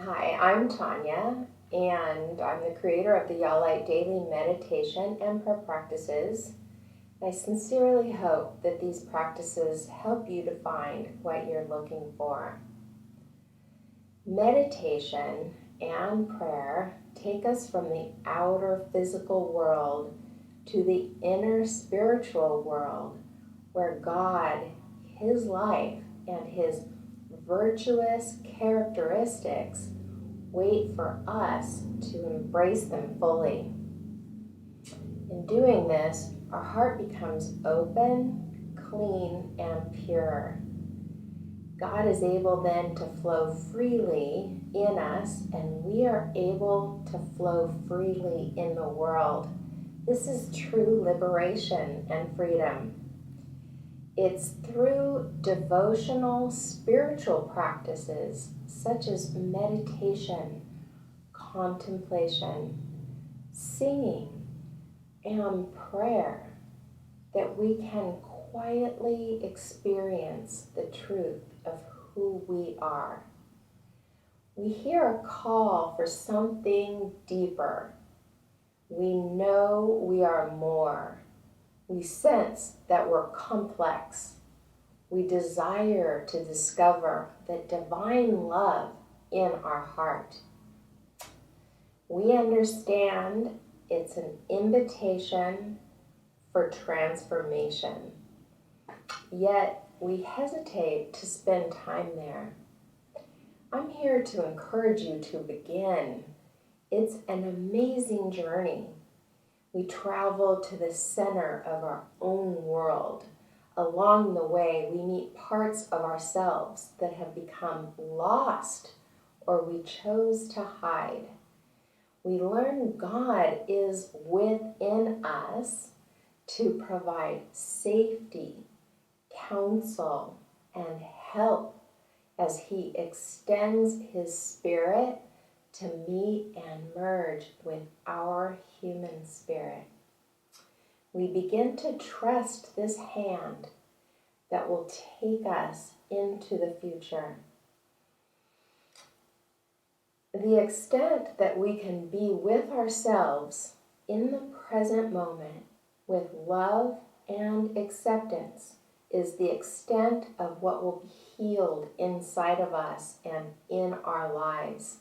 Hi, I'm Tanya, and I'm the creator of the YahLight Daily Meditation and Prayer Practices. I sincerely hope that these practices help you to find what you're looking for. Meditation and prayer take us from the outer physical world to the inner spiritual world, where God, His life, and His virtuous characteristics wait for us to embrace them fully. In doing this, our heart becomes open, clean, and pure. God is able then to flow freely in us, and we are able to flow freely in the world. This is true liberation and freedom. It's through devotional spiritual practices such as meditation, contemplation, singing, and prayer that we can quietly experience the truth of who we are. We hear a call for something deeper. We know we are more. We sense that we're complex. We desire to discover the divine love in our heart. We understand it's an invitation for transformation, yet we hesitate to spend time there. I'm here to encourage you to begin. It's an amazing journey. We travel to the center of our own world. Along the way, we meet parts of ourselves that have become lost or we chose to hide. We learn God is within us to provide safety, counsel, and help as He extends His Spirit to meet and merge with our human spirit. We begin to trust this hand that will take us into the future. The extent that we can be with ourselves in the present moment with love and acceptance is the extent of what will be healed inside of us and in our lives.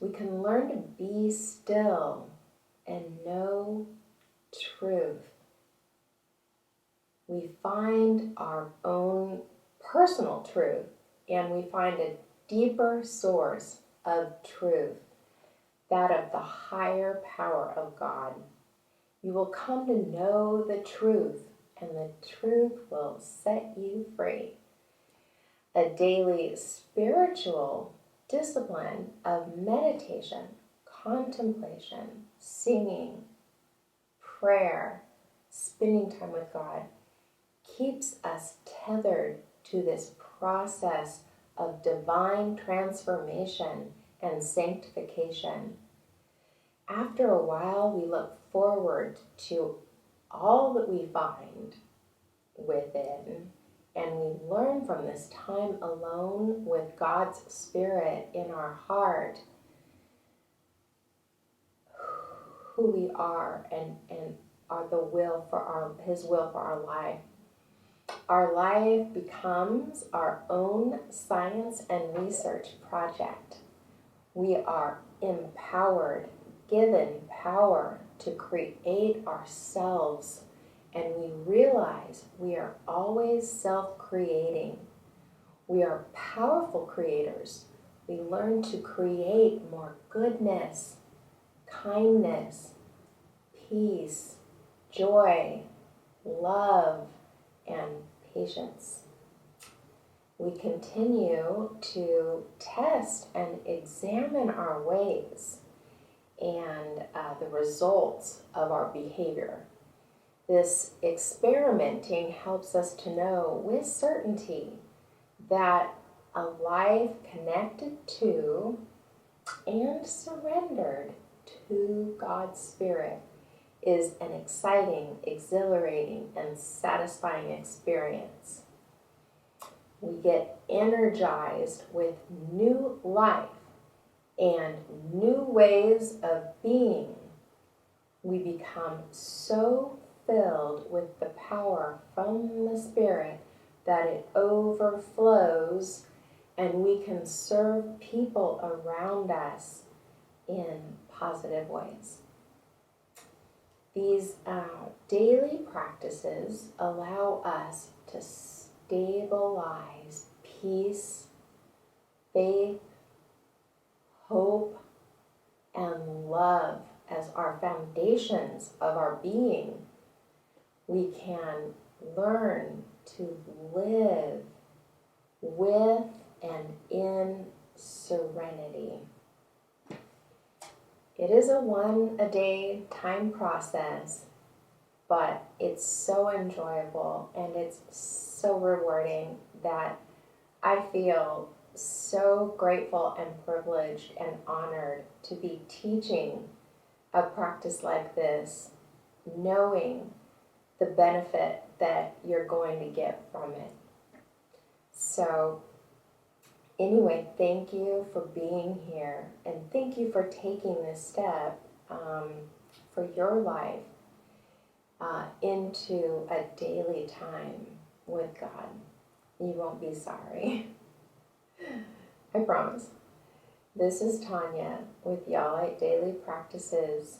We can learn to be still and know truth. We find our own personal truth, and we find a deeper source of truth, that of the higher power of God. You will come to know the truth, and the truth will set you free. A daily spiritual discipline of meditation, contemplation, singing, prayer, spending time with God keeps us tethered to this process of divine transformation and sanctification. After a while, we look forward to all that we find within, and we learn from this time alone with God's Spirit in our heart who we are and are His will for our life. Our life becomes our own science and research project. We are empowered, given power to create ourselves, and we realize we are always self-creating. We are powerful creators. We learn to create more goodness, kindness, peace, joy, love, and patience. We continue to test and examine our ways and the results of our behavior. This experimenting helps us to know with certainty that a life connected to and surrendered to God's Spirit is an exciting, exhilarating, and satisfying experience. We get energized with new life and new ways of being, we become so filled with the power from the Spirit that it overflows, and we can serve people around us in positive ways. These daily practices allow us to stabilize peace, faith, hope, and love as our foundations of our being. We can learn to live with and in serenity. It is a one-a-day time process, but it's so enjoyable and it's so rewarding that I feel so grateful and privileged and honored to be teaching a practice like this, knowing the benefit that you're going to get from it. So anyway, thank you for being here, and thank you for taking this step for your life into a daily time with God. You won't be sorry. I promise. This is Tanya with YahLight Daily Practices.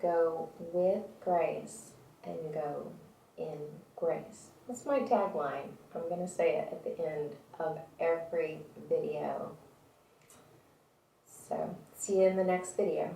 Go with grace and go in grace. That's my tagline. I'm going to say it at the end of every video. So, see you in the next video.